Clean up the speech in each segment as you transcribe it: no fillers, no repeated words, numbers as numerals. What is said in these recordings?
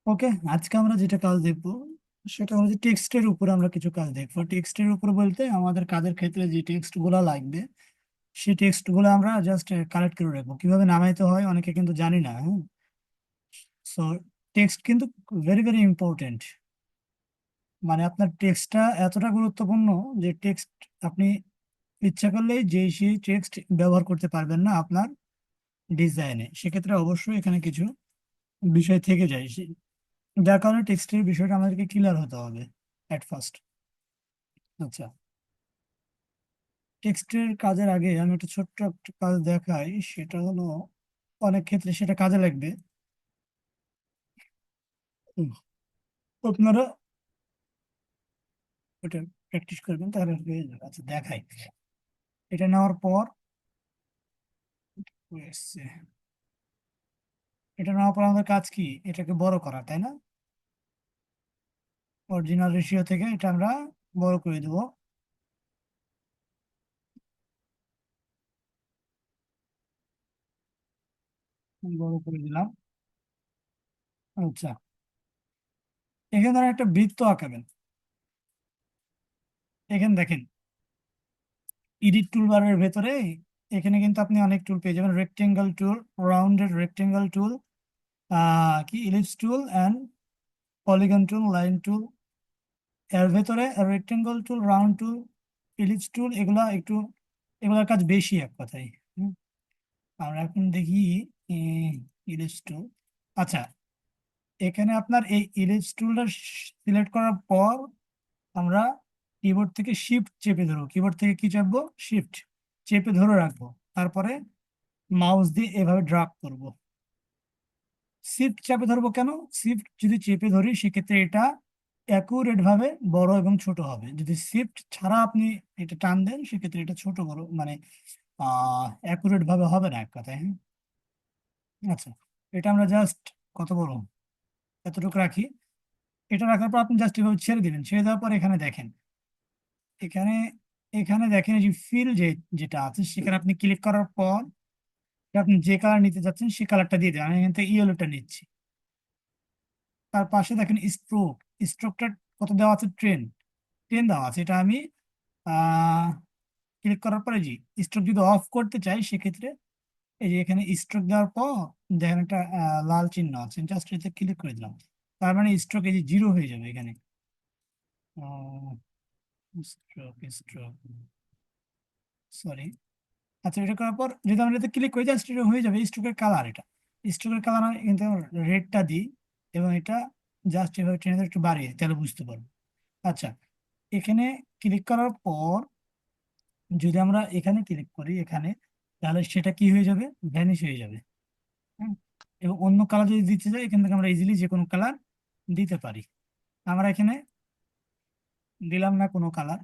ওকে, আজকে আমরা যেটা কাজ দেখবো সেটা হচ্ছে টেক্সটের উপর আমরা কিছু কাজ দেখবো। টেক্সটের উপর বলতে আমাদের কাজের ক্ষেত্রে যে টেক্সট গুলা লাগবে সেই টেক্সট গুলো আমরা জাস্ট কালেক্ট করে রাখবো। কিভাবে নামাইতে হয় অনেকে কিন্তু জানি না। হ্যাঁ, সো টেক্সট কিন্তু ভেরি ভেরি ইম্পর্টেন্ট। মানে আপনার টেক্সটটা এতটা গুরুত্বপূর্ণ যে টেক্সট আপনি ইচ্ছা করলেই যে সেই টেক্সট ব্যবহার করতে পারবেন না আপনার ডিজাইনে। সেক্ষেত্রে অবশ্যই এখানে কিছু বিষয় থেকে যায়, যার কারণে টেক্সটের বিষয়টা আমাদেরকে ক্লিয়ার হতে হবে এট ফার্স্ট। আচ্ছা, টেক্সটের কাজের আগে আমি একটা ছোট্ট একটা কাজ দেখাই। সেটা হলো অনেক ক্ষেত্রে সেটা কাজে লাগবে। উম, আপনারা ওটা প্র্যাকটিস করবেন তাহলে হয়ে যাবে। আচ্ছা দেখাই, এটা নেওয়ার পর এসছে। এটা নেওয়ার পর আমাদের কাজ কি? এটাকে বড় করা, তাই না? অরিজিনাল রেশিও থেকে এটা আমরা বড় করে দেবো। বড় করে দিলাম। আচ্ছা, এখানে ধরেন একটা বৃত্ত আঁকাবেন। এখানে দেখেন এডিট টুলবারের ভেতরে এখানে কিন্তু আপনি অনেক টুল পেয়ে যাবেন। রেক্টেঙ্গেল টুল, রাউন্ডেড রেক্টেঙ্গেল টুল, কি ellipse tool and polygon tool, line tool. এর ভেতরে রেক্টেঙ্গেল টুল, রাউন্ড টুল, ইলিপস টুল এগুলা একটু, এগুলোর কাজ বেশি এক কথায়। হুম, আমরা এখন দেখি ইলিপস টুল। আচ্ছা, এখানে আপনার এই ইলিপস টুলটা সিলেক্ট করার পর আমরা কিবোর্ড থেকে শিফট চেপে ধরবো। কিবোর্ড থেকে কি চাপবো? শিফট চেপে ধরে রাখবো। তারপরে মাউস দিয়ে এভাবে ড্রাগ করব। শিফট চেপে ধরবো কেন? শিফট যদি চেপে ধরি সেক্ষেত্রে এটা অ্যাকুরেট ভাবে বড় এবং ছোট হবে। যদি শিফট ছাড়া আপনি এটা টান দেন সেক্ষেত্রে এটা ছোট বড় মানে অ্যাকুরেট ভাবে হবে না এক কথায়। হ্যাঁ, আচ্ছা, এটা আমরা জাস্ট কত বড় এতটুকু রাখি। এটা রাখার পর আপনি জাস্ট এভাবে ছেড়ে দিবেন। ছেড়ে দেওয়ার পর এখানে দেখেন, এখানে এখানে দেখেন এই যে ফিল যেটা আছে সেখানে আপনি ক্লিক করার পর আপনি যে কালার নিতে চাচ্ছেন সেই কালারটা দিয়ে দেন। আমি এখান থেকে ইয়েলোটা নিচ্ছি। তার পাশে দেখেন স্ট্রোক, স্ট্রোকটা কত দেওয়া আছে? 10, 10 দেওয়া আছে। এটা আমি আহ ক্লিক করার পরে জি স্ট্রোক যদি অফ করতে চাই সেক্ষেত্রে এই যে এখানে স্ট্রোক দেওয়ার পর দেখেন একটা লাল চিহ্ন আছে, জাস্ট এতে ক্লিক করে দিলাম। তার মানে স্ট্রোক এই যে জিরো হয়ে যাবে এখানে। Stroke stroke sorry. আচ্ছা, এটা করার পর যদি আমরা এতে ক্লিক করি জাস্ট এটা হয়ে যাবে স্ট্রোকের কালার। এটা স্ট্রোকের কালার আমি কিন্তু রেডটা দিই এবং এটা জাস্ট এভাবে টেনে ধরে একটু বাড়িয়ে দিই, তাহলে বুঝতে পারবো। আচ্ছা, এখানে ক্লিক করার পর যদি আমরা এখানে ক্লিক করি এখানে, তাহলে সেটা কি হয়ে যাবে? ভ্যানিশ হয়ে যাবে। হুম, এবং অন্য কালার যদি দিতে চাই এখান থেকে আমরা ইজিলি যে কোনো কালার দিতে পারি। আমরা এখানে দিলাম না কোনো কালার,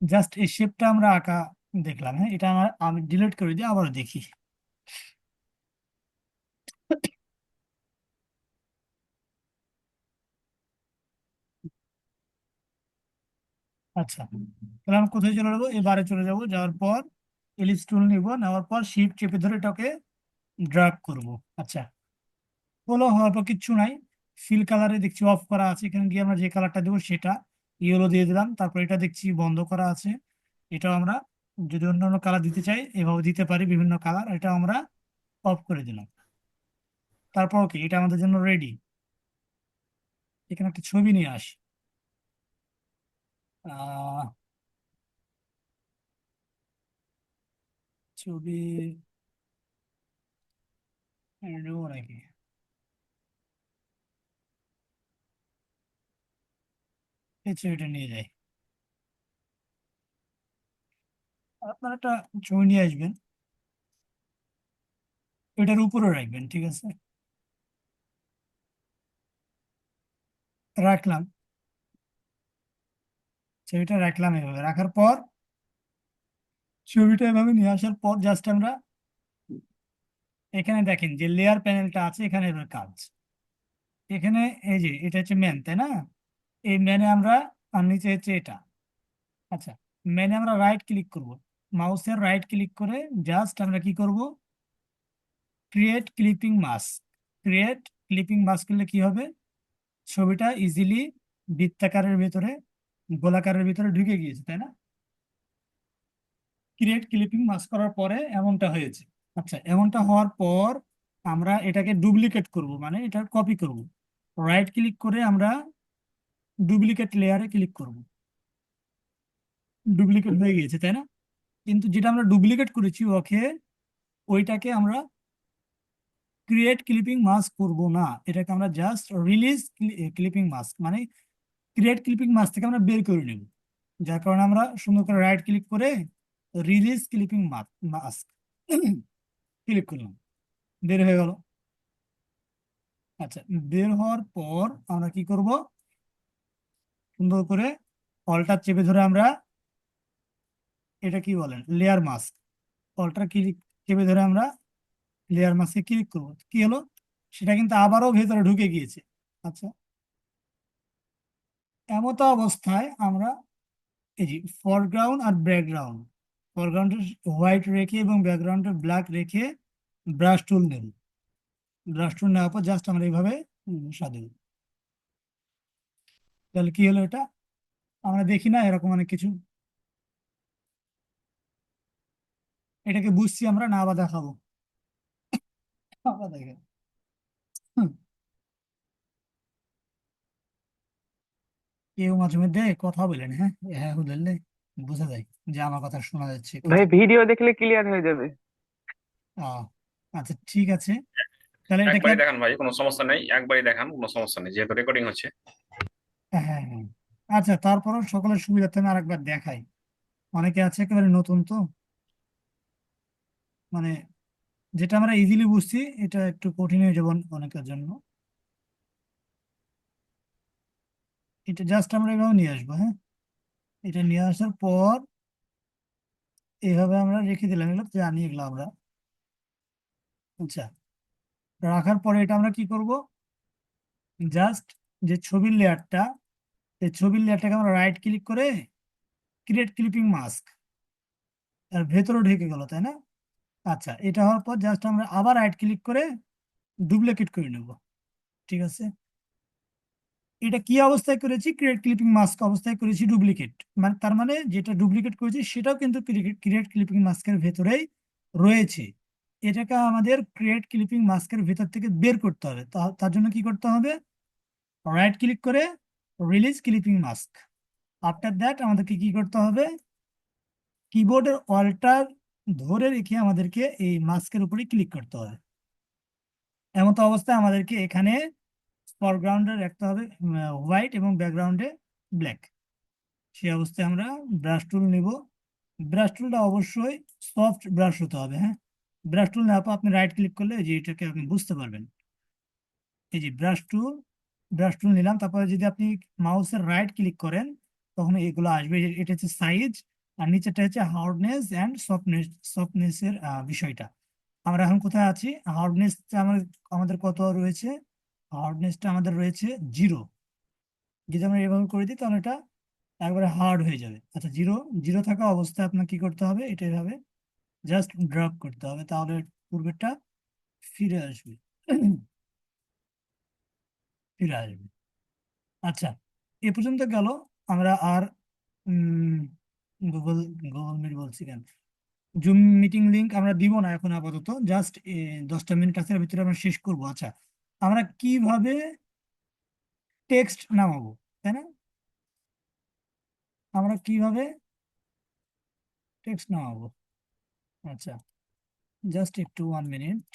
জাস্ট এই শেপটা আমরা আঁকা দেখলাম। হ্যাঁ, এটা আমি ডিলিট করে দিই, আবার দেখি। আচ্ছা, তাহলে আমরা কোথায় চলে যাবো? এবারে চলে যাব, যাওয়ার পর এলিপস টুল নিব, নেওয়ার পর শিফট চেপে ধরে এটাকে ড্রাগ করব। আচ্ছা, হলো, হওয়ার পর কিচ্ছু নাই। ফিল কালারে দেখছি অফ করা আছে, এখানে গিয়ে আমরা যে কালারটা দেবো সেটা ইয়েলো দিয়ে দিলাম। তারপর এটা দেখছি বন্ধ করা আছে, এটাও আমরা যদি অন্যান্য কালার দিতে চাই এভাবে দিতে পারি, বিভিন্ন কালার। এটা আমরা অফ করে দিলাম। তারপর ওকে, এটা আমাদের জন্য রেডি। এখানে একটা ছবি নিয়ে আসি। আহ ছবি নেবো নাকি? এই ছবিটা নিয়ে যাই। আপনার একটা ছবি নিয়ে আসবেন, এটার উপরে রাখবেন, ঠিক আছে? রাখলাম, ছবিটা রাখলাম। এভাবে রাখার পর ছবিটা এভাবে নিয়ে আসার পর জাস্ট আমরা এখানে দেখেন যে লেয়ার প্যানেলটা আছে, এখানে এবার কাজ। এখানে এই যে এটা হচ্ছে ম্যান, তাই না? এই ম্যানে আমরা, আর নিচে হচ্ছে এটা। আচ্ছা, ম্যানে আমরা রাইট ক্লিক করব, মাউসের রাইট ক্লিক করে জাস্ট আমরা কি করব? Create clipping mask. Create clipping mask করলে কি হবে, ছবিটা ইজিলি বৃত্তাকারের ভেতরে, গোলাকারের ভিতরে ঢুকে গিয়েছে, তাই না? ক্রিয়েট ক্লিপিং মাস্ক করার পরে এমনটা হয়েছে। আচ্ছা, এমনটা হওয়ার পর আমরা এটাকে ডুপ্লিকেট করব, মানে এটা কপি করব। রাইট ক্লিক করে আমরা ডুপ্লিকেট লেয়ারে ক্লিক করব। ডুপ্লিকেট হয়ে গিয়েছে, তাই না? কিন্তু যেটা আমরা ডুপ্লিকেট করেছি ওকে, ওইটাকে আমরা ক্রিয়েট ক্লিপিং মাস্ক করব না, এটাকে আমরা জাস্ট রিলিজ ক্লিপিং মাস্ক, মানে ক্রিয়েট ক্লিপিং মাস্ক থেকে আমরা বের করে নেব। যার কারণে আমরা সুন্দর করে রাইট ক্লিক করে রিলিজ ক্লিপিং মাস্ক ক্লিক করলাম, বের হয়ে গেল। আচ্ছা, বের হওয়ার পর আমরা কি করব, সুন্দর করে অল্টার চেপে ধরে আমরা, এটা কি বলেন, লেয়ার মাস্ক, অল্টার ক্লিক চেপে ধরে আমরা লেয়ার মাস্কে ক্লিক করবো, কি হলো, সেটা কিন্তু আবারও ভেতরে ঢুকে গিয়েছে। আচ্ছা, এমতো অবস্থায় আমরা এই যে ফরগ্রাউন্ড আর ব্যাকগ্রাউন্ড, ফরগ্রাউন্ডের হোয়াইট রেখে এবং ব্যাকগ্রাউন্ডের ব্ল্যাক রেখে ব্রাশ টুল নেব। ব্রাশ টুল নেওয়ার পর জাস্ট আমরা এইভাবে সাজাবো। তাহলে কি হলো, এটা আমরা দেখি না এরকম অনেক কিছু, এটাকে বুঝছি আমরা না, আবার দেখাবো, আবার দেখে। হুম, কেউ মাঝে মধ্যে কথা বলেন, হ্যাঁ হ্যাঁ বললে বোঝা যায় যে আমার কথা শোনা যাচ্ছে ভাই কথা। ভিডিও দেখলে ক্লিয়ার হয়ে যাবে। আহ আচ্ছা, ঠিক আছে, তাহলে এটা কি একবারই আর, দেখান ভাই, কোনো সমস্যা নেই, একবারই দেখান, কোনো সমস্যা নেই, যেহেতু রেকর্ডিং হচ্ছে। হ্যাঁ হ্যাঁ হ্যাঁ। আচ্ছা, তারপরও সকলের সুবিধার্থে আমি আরেকবার দেখাই। অনেকে আছে একেবারে নতুন তো, মানে যেটা আমরা ইজিলি বুঝছি এটা একটু কঠিন হয়ে যাবে অনেকের জন্য। এটা জাস্ট আমরা এভাবে নিয়ে আসবো, হ্যাঁ, এটা নিয়ে আসার পর এইভাবে আমরা রেখে দিলাম, এগুলো জানি এগুলো আমরা। আচ্ছা, রাখার পরে এটা আমরা কি করব, জাস্ট যে ছবির লেয়ারটা, এই ছবির লেয়ারটাকে আমরা রাইট ক্লিক করে ক্রিয়েট ক্লিপিং মাস্ক, আর ভেতরে ঢেকে গেল, তাই না? আচ্ছা, এটা হওয়ার পর জাস্ট আমরা আবার রাইট ক্লিক করে ডুপ্লিকেট করে নেব। ঠিক আছে, এটা কি অবস্থায় করেছি, ক্রিয়েট ক্লিপিং মাস্ক অবস্থায় করেছি ডুপ্লিকেট, মানে তার মানে যেটা ডুপ্লিকেট করেছি সেটাও কিন্তু ক্রিয়েট ক্লিপিং মাস্কের ভেতরেই রয়েছে। এটাকে আমাদের ক্রিয়েট ক্লিপিং মাস্কের ভেতর থেকে বের করতে হবে, তার জন্য কি করতে হবে, রাইট ক্লিক করে release clipping mask. After that আমাদেরকে কি করতে হবে, কিবোর্ডের অল্টার ধরে রেখে আমাদেরকে এই মাস্কের উপরে ক্লিক করতে হবে। এমন তো অবস্থায় আমাদেরকে এখানে ফরগ্রাউন্ডে রাখতে হবে হোয়াইট এবং ব্যাকগ্রাউন্ডে ব্ল্যাক। সেই অবস্থায় আমরা ব্রাশ টুল নিব। ব্রাশ টুলটা অবশ্যই সফট ব্রাশ হতে হবে, হ্যাঁ। ব্রাশ টুল নেওয়ার পর আপনি রাইট ক্লিক করলে এই যে এটাকে আপনি বুঝতে পারবেন, এই যে ব্রাশ টুল নিলাম, তারপরে যদি আপনি মাউসের রাইট ক্লিক করেন তখন এগুলো আসবে, এটা হচ্ছে সাইজ, আর নিচেটা হচ্ছে হার্ডনেস অ্যান্ড সফটনেসের বিষয়টা। আমরা এখন কোথায় আছি, হার্ডনেসটা আমাদের আমাদের কত রয়েছে, হার্ডনেসটা আমাদের রয়েছে 0। যদি আমরা এভাবে করে দিই তাহলে এটা একবারে হার্ড হয়ে যাবে। আচ্ছা, জিরো জিরো থাকা অবস্থায় আপনার কি করতে হবে, এটা এভাবে জাস্ট ড্রপ করতে হবে, তাহলে পূর্বেরটা ফিরে আসবে। ফিরে আসবে। আচ্ছা, এ পর্যন্ত গেল। আমরা আর গুগল গুগল মিট বলছি কেন, জুম মিটিং লিংক আমরা দিব না এখন আপাতত, জাস্ট 10টা মিনিট আছে, এর ভিতরে আমরা শেষ করব। আচ্ছা, আমরা কিভাবে টেক্সট নামাবো, তাই না? আমরা কিভাবে টেক্সট নামাবো, আচ্ছা, জাস্ট একটু 1 মিনিট।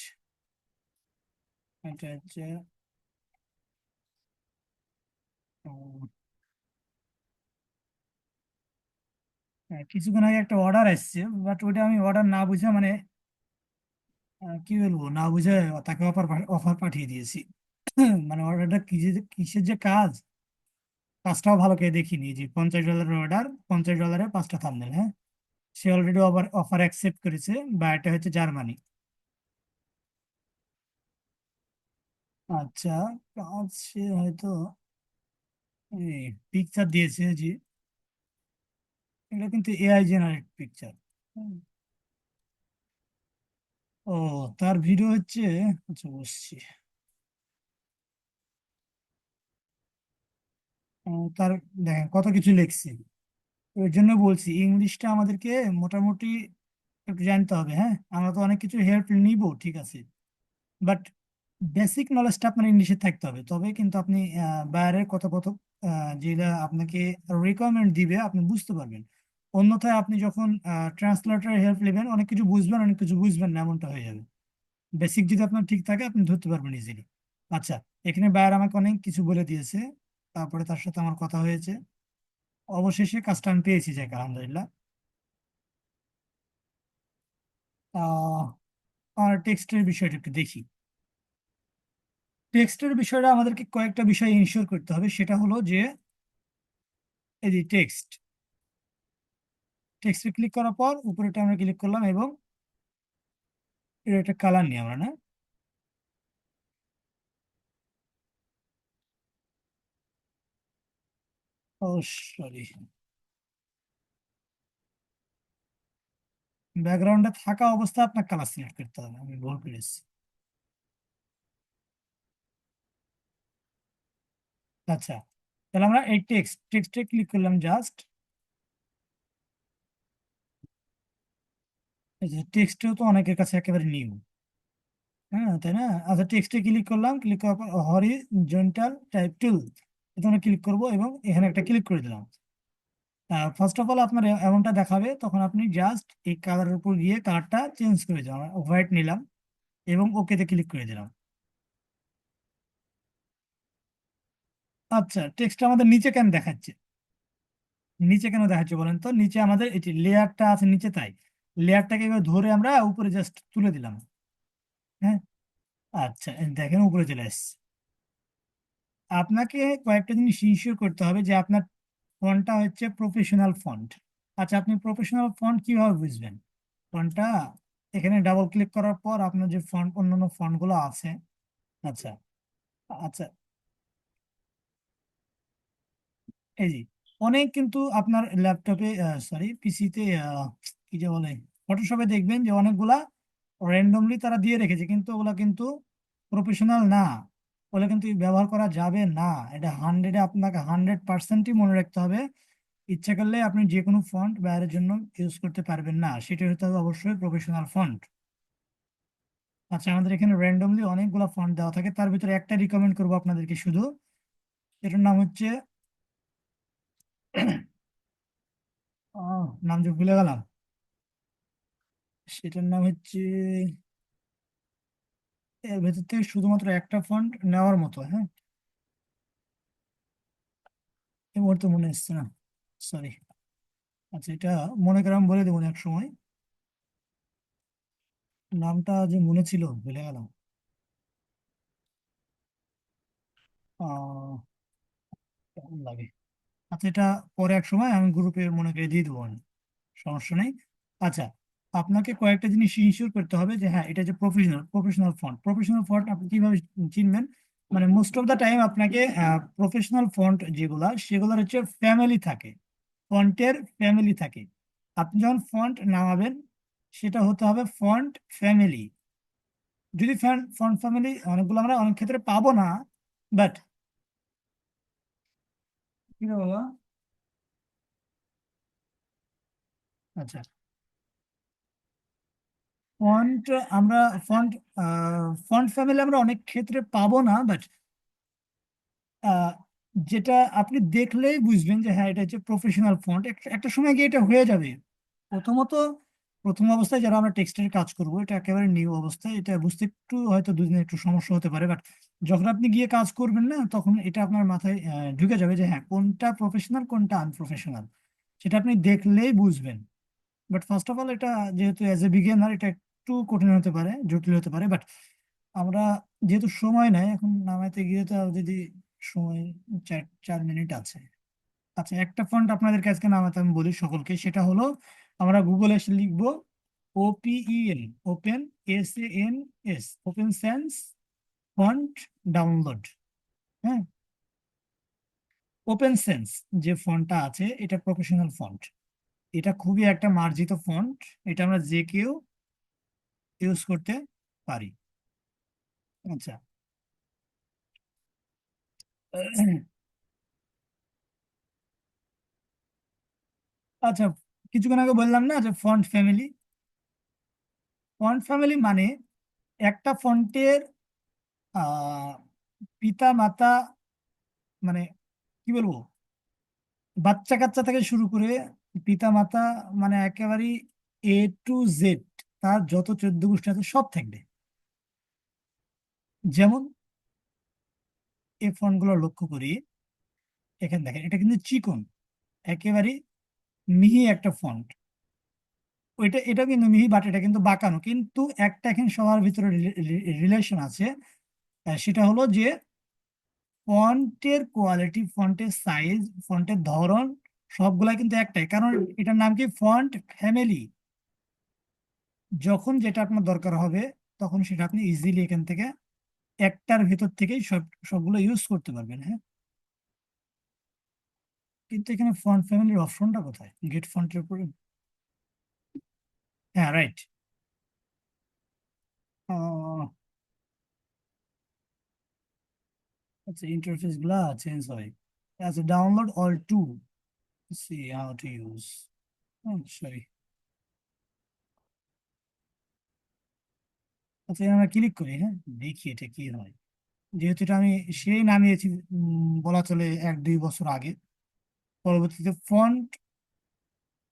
এটা হচ্ছে কিছুক্ষণ আগে একটা অর্ডার এসেছে, বাট ওইটা আমি অর্ডার না বুঝে, মানে কি বলবো, না বুঝে তাকে অফার অফার পাঠিয়ে দিয়েছি। মানে অর্ডারটা কিসের যে কাজ, কাজটাও ভালো করে দেখিনি। যে $50 অর্ডার, $50 5টা থাম্বনেল, হ্যাঁ। সে অলরেডি অফার অফার অ্যাকসেপ্ট করেছে, বা এটা হচ্ছে জার্মানি। আচ্ছা, কাজ সে হয়তো পিকচার দিয়েছে যে, এটা কিন্তু এআই জেনারেট পিকচার। ও, তার ভিডিও হচ্ছে, আচ্ছা বুঝছি। তার দেখেন কত কিছু লিখছি। ওই জন্য বলছি ইংলিশটা আমাদেরকে মোটামুটি একটু জানতে হবে। হ্যাঁ, আমরা তো অনেক কিছু হেল্প নিব, ঠিক আছে, বাট বেসিক নলেজটা আপনার ইংলিশে থাকতে হবে, তবে কিন্তু আপনি বাইরের কথোপকথন যেটা আপনাকে রিকোয়ারমেন্ট দিবে আপনি বুঝতে পারবেন। অন্যথায় আপনি যখন ট্রান্সলেটরের হেল্প নেবেন অনেক কিছু বুঝবেন, অনেক কিছু বুঝবেন না, এমনটা হয়ে যাবে। বেসিক যদি আপনার ঠিক থাকে আপনি ধরতে পারবেন ইজিলি। আচ্ছা, এখানে বাইরে আমাকে অনেক কিছু বলে দিয়েছে, তারপরে তার সাথে আমার কথা হয়েছে, অবশেষে কাজটা আমি পেয়েছি, যাক আলহামদুলিল্লাহ। আহ আর টেক্সটের বিষয়টা একটু দেখি। টেক্সটের বিষয়টা আমাদেরকে কয়েকটা বিষয় ইনশিওর করতে হবে, সেটা হলো যে এই যে টেক্সটে ক্লিক করার পর উপরেটা আমরা ক্লিক করলাম এবং এর একটা কালার নিই আমরা, না? ও সরি, ব্যাকগ্রাউন্ডে থাকা অবস্থায় আপনার কালার সিলেক্ট করতে হবে, আমি ভুল করেছি। আচ্ছা, তাহলে আমরা এই টেক্সটে ক্লিক করলাম জাস্ট। এই যে টেক্সটেও তো অনেকের কাছে একেবারে নিউ, হ্যাঁ তাই না? আচ্ছা, টেক্সটে ক্লিক করলাম, ক্লিক করার পর হরিজন্টাল টাইপ টুল, এটা আমরা ক্লিক করবো এবং এখানে একটা ক্লিক করে দিলাম। ফার্স্ট অফ অল আপনার এমনটা দেখাবে, তখন আপনি জাস্ট এই কালারের উপর গিয়ে কালারটা চেঞ্জ করে দিলাম, হোয়াইট নিলাম এবং ওকেতে ক্লিক করে দিলাম। আচ্ছা, টেক্সট আমাদের নিচে কেন দেখাচ্ছে? নিচে কেন দেখাচ্ছে বলেন তো? নিচে আমাদের এই যে লেয়ারটা আছে নিচে, তাই লেয়ারটাকে এবার ধরে আমরা উপরে জাস্ট তুলে দিলাম। হ্যাঁ, আচ্ছা, এই দেখেন উপরে চলে এসেছে। আপনাকে কয়েকটা জিনিস ইনশিওর করতে হবে যে আপনার ফন্টটা হচ্ছে প্রফেশনাল ফন্ট। আচ্ছা, আপনি প্রফেশনাল ফন্ট কিভাবে বুঝবেন? ফন্টটা এখানে ডাবল ক্লিক করার পর আপনার যে ফন্ট, অন্যান্য ফন্ট গুলো আছে। আচ্ছা, আচ্ছা, এই যে অনেক কিন্তু আপনার ল্যাপটপে, সরি পিসিতে, কি যে বলে, ফটোশপে দেখবেন যে অনেকগুলা র্যান্ডমলি তারা দিয়ে রেখেছে, কিন্তু ওগুলা কিন্তু প্রফেশনাল না, ওগুলা কিন্তু ব্যবহার করা যাবে না। এটা হান্ড্রেডে, আপনাকে 100%ই মনে রাখতে হবে। ইচ্ছা করলে আপনি যে কোনো ফন্ট বাইরের জন্য ইউজ করতে পারবেন না, সেটা হতে হবে অবশ্যই প্রফেশনাল ফন্ট। আচ্ছা, আমাদের এখানে র্যান্ডমলি অনেকগুলো ফন্ট দেওয়া থাকে, তার ভিতরে একটা রিকমেন্ড করবো আপনাদেরকে শুধু, এটার নাম হচ্ছে নাম যে ভুলে গেলাম, সেটার নাম হচ্ছে, এর ভেতর থেকে শুধুমাত্র একটা ফন্ট নেওয়ার মতো। হ্যাঁ, এই মুহূর্তে মনে আসছে না, সরি। আচ্ছা, এটা মনে করে আমি বলে দেবো এক সময়, নামটা যে মনে ছিল ভুলে গেলাম। আহ কেমন লাগে। আচ্ছা, এটা পরে এক সময় আমি গ্রুপে মনে করে দিয়ে দেবো আমি, সমস্যা নেই। আচ্ছা, আপনাকে কয়েকটা জিনিস ইনশিওর করতে হবে যে হ্যাঁ, এটা যে প্রফেশনাল ফন্ট আপনি কিভাবে চিনবেন? মানে মোস্ট অফ দা টাইম আপনাকে প্রফেশনাল ফন্ট যেগুলা, সেগুলোর হচ্ছে ফ্যামিলি থাকে, ফন্টের ফ্যামিলি থাকে। আপনি যখন ফন্ট নামাবেন সেটা হতে হবে ফন্ট ফ্যামিলি। যদি ফন্ট ফ্যামিলি অনেকগুলো আমরা অনেক ক্ষেত্রে পাবো না, বাট কি রে বাবা, আচ্ছা, ফন্ট আমরা ফন্ট ফন্ট ফ্যামিলি আমরা অনেক ক্ষেত্রে পাবো না, বাট আহ, যেটা আপনি দেখলেই বুঝবেন যে হ্যাঁ, এটা হচ্ছে প্রফেশনাল ফন্ট। একটা সময় গিয়ে এটা হয়ে যাবে। প্রথমত, প্রথম অবস্থায় যারা আমরা টেক্সটের কাজ করব, এটা একেবারে নিউ অবস্থায়, এটা বুঝতে একটু হয়তো দুদিন একটু সমস্যা হতে পারে, বাট যখন আপনি গিয়ে কাজ করবেন না, তখন এটা আপনার মাথায় ঢুকে যাবে যে হ্যাঁ, কোনটা প্রফেশনাল কোনটা আনপ্রফেশনাল, সেটা আপনি দেখলেই বুঝবেন। বাট ফার্স্ট অফ অল এটা, যেহেতু এজ এ বিগিনার, এটা একটু কঠিন হতে পারে, জটিল হতে পারে, বাট আমরা যেহেতু সময় নাই এখন নামাইতে গিয়ে, তো যদি সময় 4 মিনিট আছে। আচ্ছা, একটা ফন্ট আপনাদেরকে আজকে নামাতে আমি বলি সকলকে, সেটা হলো আমরা গুগলে এসে লিখবো OPEN, open, SANS, open sense font download. হ্যাঁ, ওপেন সেন্স যে ফন্টটা আছে এটা প্রফেশনাল ফন্ট, এটা খুবই একটা মার্জিত ফন্ট, এটা আমরা যে কেউ ইউজ করতে পারি। আচ্ছা, আচ্ছা, কিছুক্ষণ আগে বললাম না যে ফন্ট ফ্যামিলি। ফন্ট ফ্যামিলি মানে একটা ফন্টের পিতা মাতা, মানে কি বলবো, বাচ্চা কাচ্চা থেকে শুরু করে পিতা মাতা, মানে একেবারে A to Z, তার যত 14 গোষ্ঠী আছে সব থাকবে। যেমন এই ফন্ট গুলো লক্ষ্য করি, এখানে দেখেন এটা কিন্তু চিকন, একেবারে মিহি একটা ফন্ট। এটা কিন্তু মিহি, বাট এটা কিন্তু বাঁকানো, কিন্তু একটা এখানে সবার ভিতরে রিলেশন আছে। সেটা হলো যে ফন্টের কোয়ালিটি, ফন্টের সাইজ, ফন্টের ধরন সবগুলা কিন্তু একটাই, কারণ এটার নাম কি, ফন্ট ফ্যামিলি। যখন যেটা আপনার দরকার হবে তখন সেটা আপনি ইজিলি এখান থেকে একটার ভিতর থেকেই সবগুলো ইউজ করতে পারবেন। হ্যাঁ, কিন্তু এখানে ফন্ট ফ্যামিলির অপশনটা কোথায়, গেট ফন্টের উপরে? হ্যাঁ, রাইট। আচ্ছা, ইন্টারফেস গুলা চেঞ্জ হয়। আচ্ছা, download all two C how to use. Sorry. আচ্ছা, আমরা ক্লিক করি, হ্যাঁ, দেখি এটা কি হয়। যেহেতু এটা আমি সেই নামিয়েছি, বলা চলে 1-2 বছর আগে। পরবর্তীতে ফন্ট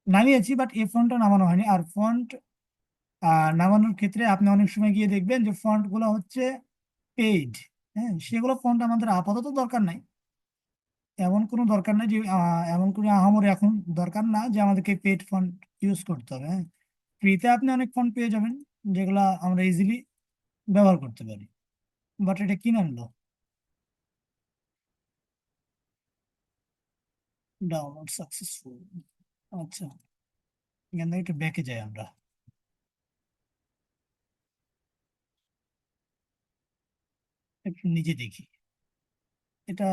নামিয়েছি, বাট এই ফন্টটা নামানো হয়নি। আর ফন্ট নামানোর ক্ষেত্রে আপনি অনেক সময় গিয়ে দেখবেন যে ফন্ট গুলো হচ্ছে পেইড। হ্যাঁ, সেগুলো ফন্ট আমাদের আপাতত দরকার নাই। এমন কোনো দরকার নাই যে এমন কোনো আহামরি এখন দরকার না যে আমাদেরকে পেইড ফন্ট ইউজ করতে হবে। হ্যাঁ, ফ্রিতে আপনি অনেক ফন্ট পেয়ে যাবেন যেগুলা আমরা ইজিলি ব্যবহার করতে পারি। বাট এটা কিনে আনলো, ডাউনলোড সাকসেসফুল। আচ্ছা, এখান থেকে একটু ব্যাকে যাই আমরা, একটু নিজে দেখি। এটা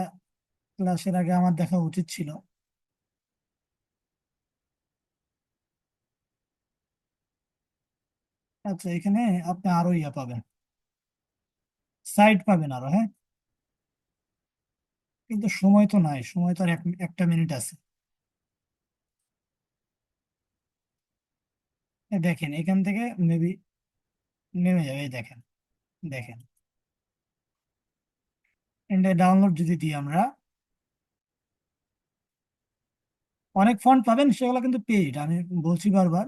ক্লাসের আগে আমার দেখা উচিত ছিল। আচ্ছা, এখানে আপনি আরো ইয়া পাবেন, সাইট পাবেন আরো। হ্যাঁ, কিন্তু সময় তো নাই, সময় তো আর একটা মিনিট আছে। দেখেন এখান থেকে মেবি নেমে যাবে, এই দেখেন, দেখেন এটা ডাউনলোড যদি দিই আমরা, অনেক ফন্ট পাবেন, সেগুলো কিন্তু পেইড। আমি বলছি বারবার,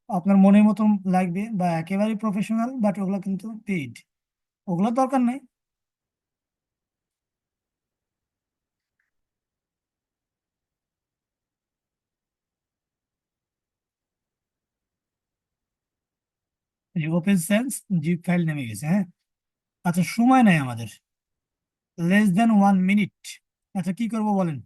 আপনার মনের মতন লাগবে বা একেবারে প্রফেশনাল, বাট ওগুলো কিন্তু পেইড, ওগুলো দরকার নাই। ওপেন সেন্স জিপ ফাইল নেমে গেছে। হ্যাঁ, আচ্ছা, সময় নাই আমাদের, less than 1 minute। আচ্ছা, কি করব বলেন?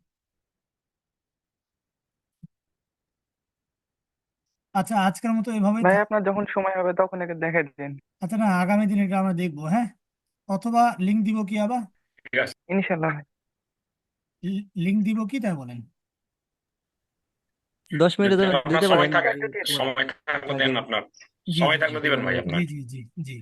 আচ্ছা, আজকের মতো এভাবেই ভাই থাক। আপনার যখন সময় হবে তখন একে দেখাই দিন। আচ্ছা, না, আগামী দিনে এটা আমরা দেখবো। হ্যাঁ, অথবা লিঙ্ক দিব কি আবার, ঠিক আছে। ইনশাল্লাহ ভাই। লিঙ্ক দিব কি, তাই বলেন? 10 মিনিটের যদি জন্য আপনার দিতে সময় পারেন থাকে, এই পুরা সময় থাকলে দেন কাজে আপনার, জি, সময় জি, জি, থাকলে দিবেন ভাই জি, আপনার। জি, জি, জি।